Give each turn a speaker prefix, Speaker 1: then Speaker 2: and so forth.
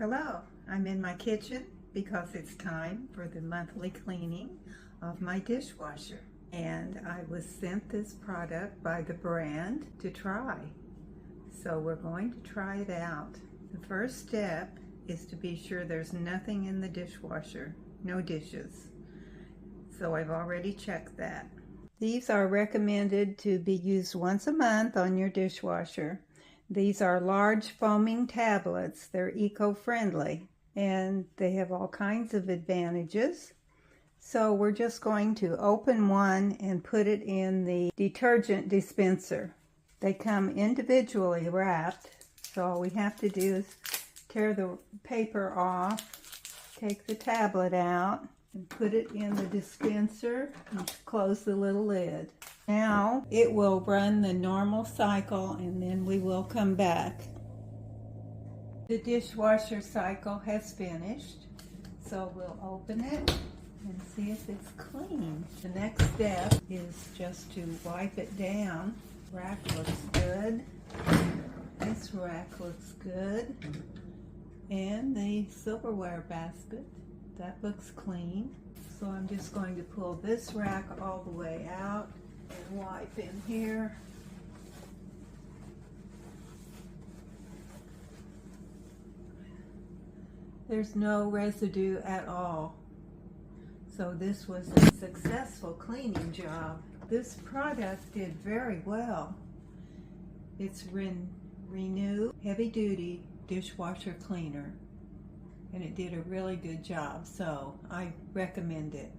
Speaker 1: Hello, I'm in my kitchen because it's time for the monthly cleaning of my dishwasher. And I was sent this product by the brand to try. So we're going to try it out. The first step is to be sure there's nothing in the dishwasher, no dishes. So I've already checked that. These are recommended to be used once a month on your dishwasher. These are large foaming tablets. They're eco-friendly and they have all kinds of advantages. So we're just going to open one and put it in the detergent dispenser. They come individually wrapped, so all we have to do is tear the paper off, take the tablet out, and put it in the dispenser and close the little lid. Now it will run the normal cycle and then we will come back. The dishwasher cycle has finished, so we'll open it and see if it's clean. The next step is just to wipe it down. Rack looks good. This rack looks good. And the silverware basket, that looks clean. So I'm just going to pull this rack all the way out and wipe in here. There's no residue at all. So this was a successful cleaning job. This product did very well. It's ReNuv Heavy Duty Dishwasher Cleaner. And it did a really good job, so I recommend it.